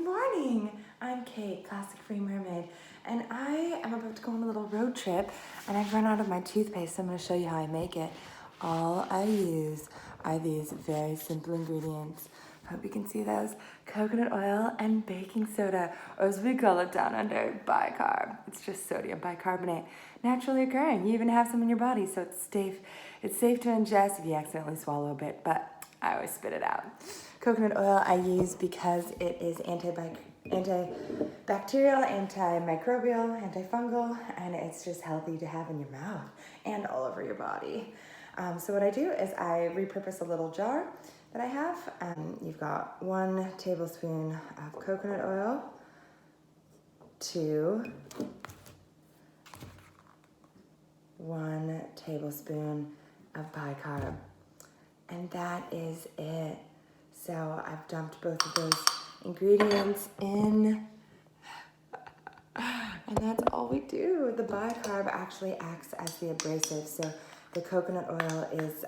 morning. I'm Kate, Classic Free Mermaid, and I am about to go on a little road trip, and I've run out of my toothpaste, so I'm going to show you how I make it. All I use are these very simple ingredients. Hope you can see those. Coconut oil and baking soda, or as we call it down under, bicarb. It's just sodium bicarbonate, naturally occurring. You even have some in your body, so it's safe. It's safe to ingest if you accidentally swallow a bit, but I always spit it out. Coconut oil I use because it is antibacterial, antimicrobial, antifungal, and it's just healthy to have in your mouth and all over your body. So what I do is I repurpose a little jar that I have. You've got 1 tablespoon of coconut oil to 1 tablespoon of bicarb. And that is it. So I've dumped both of those ingredients in, and that's all we do. The bicarb actually acts as the abrasive. So the coconut oil is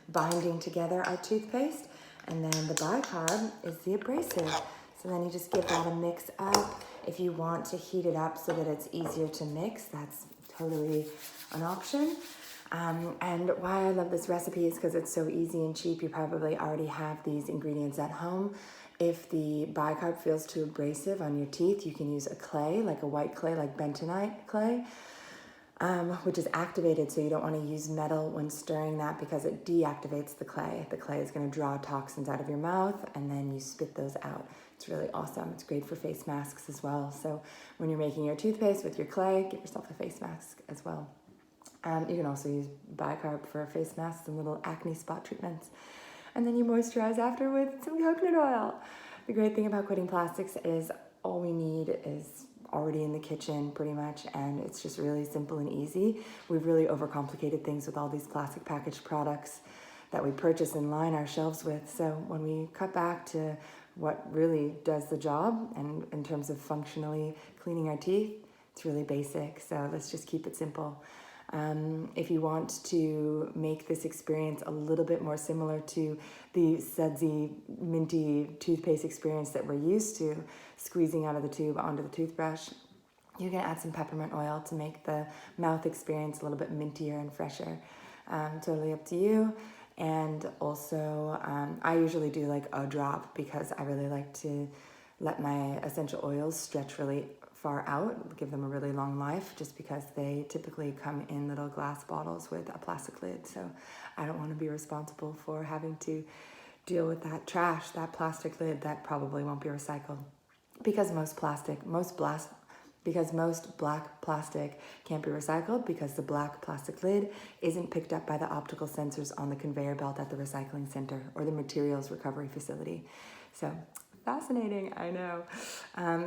binding together our toothpaste, and then the bicarb is the abrasive. So then you just give that a mix up. If you want to heat it up so that it's easier to mix, that's totally an option. And why I love this recipe is because it's so easy and cheap. You probably already have these ingredients at home. If the bicarb feels too abrasive on your teeth, you can use a clay, like a white clay, like bentonite clay, which is activated, so you don't want to use metal when stirring that because it deactivates the clay. The clay is going to draw toxins out of your mouth, and then you spit those out. It's really awesome. It's great for face masks as well. So when you're making your toothpaste with your clay, get yourself a face mask as well. You can also use bicarb for face masks and little acne spot treatments. And then you moisturize after with some coconut oil. The great thing about quitting plastics is all we need is already in the kitchen pretty much, and it's just really simple and easy. We've really overcomplicated things with all these plastic packaged products that we purchase and line our shelves with. So when we cut back to what really does the job, and in terms of functionally cleaning our teeth, it's really basic. So let's just keep it simple. If you want to make this experience a little bit more similar to the sudsy, minty toothpaste experience that we're used to, squeezing out of the tube onto the toothbrush, you can add some peppermint oil to make the mouth experience a little bit mintier and fresher. Totally up to you. And also, I usually do like a drop because I really like to let my essential oils stretch really far out, give them a really long life, just because they typically come in little glass bottles with a plastic lid. So I don't want to be responsible for having to deal with that trash, that plastic lid that probably won't be recycled. Because most black plastic can't be recycled because the black plastic lid isn't picked up by the optical sensors on the conveyor belt at the recycling center or the materials recovery facility. So fascinating, I know.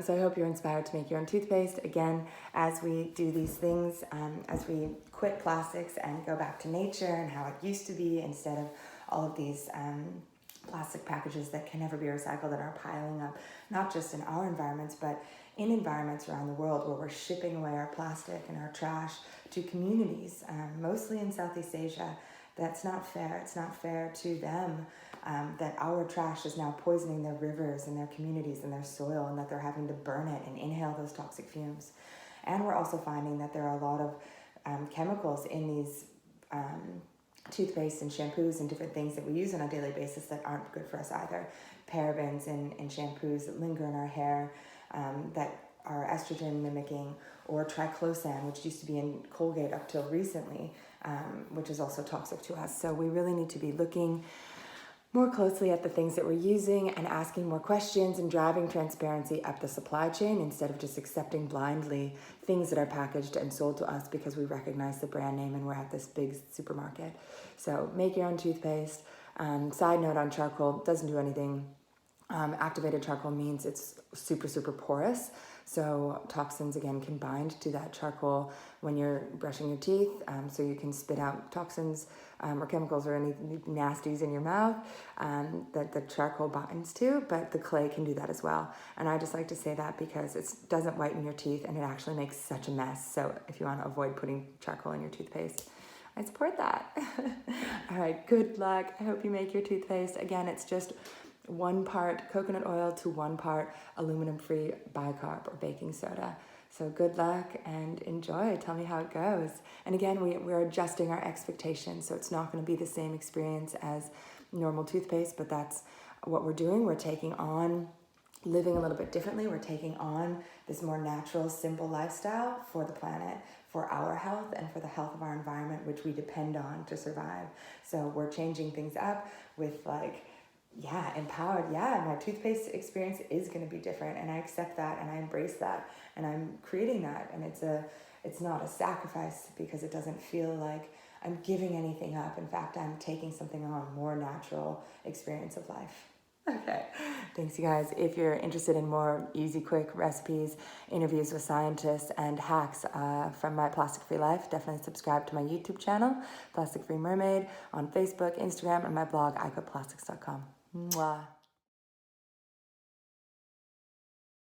So I hope you're inspired to make your own toothpaste. Again, as we do these things, as we quit plastics and go back to nature and how it used to be instead of all of these plastic packages that can never be recycled that are piling up, not just in our environments, but in environments around the world where we're shipping away our plastic and our trash to communities, mostly in Southeast Asia. That's not fair. It's not fair to them that our trash is now poisoning their rivers and their communities and their soil, and that they're having to burn it and inhale those toxic fumes. And we're also finding that there are a lot of chemicals in these toothpaste and shampoos and different things that we use on a daily basis that aren't good for us either. Parabens in shampoos that linger in our hair, that are estrogen mimicking, or triclosan, which used to be in Colgate up till recently, which is also toxic to us. So we really need to be looking more closely at the things that we're using and asking more questions and driving transparency up the supply chain instead of just accepting blindly things that are packaged and sold to us because we recognize the brand name and we're at this big supermarket. So make your own toothpaste. Side note on charcoal, doesn't do anything. Activated charcoal means it's super, super porous. So toxins, again, can bind to that charcoal when you're brushing your teeth. So you can spit out toxins or chemicals or any nasties in your mouth that the charcoal binds to, but the clay can do that as well. And I just like to say that because it doesn't whiten your teeth and it actually makes such a mess. So if you want to avoid putting charcoal in your toothpaste, I support that. All right, good luck. I hope you make your toothpaste. Again, it's just 1 part coconut oil to 1 part aluminum-free bicarb or baking soda. So good luck and enjoy. Tell me how it goes. And again, we're adjusting our expectations, so it's not going to be the same experience as normal toothpaste, but that's what we're doing. We're taking on living a little bit differently. We're taking on this more natural, simple lifestyle for the planet, for our health, and for the health of our environment, which we depend on to survive. So we're changing things up with empowered. My toothpaste experience is going to be different, and I accept that, and I embrace that, and I'm creating that, and it's not a sacrifice because it doesn't feel like I'm giving anything up. In fact, I'm taking something on, more natural experience of life. Okay, thanks you guys. If you're interested in more easy, quick recipes, interviews with scientists, and hacks from my plastic-free life, definitely subscribe to my YouTube channel, Plastic Free Mermaid, on Facebook, Instagram, and my blog, icoplastics.com. Mwah.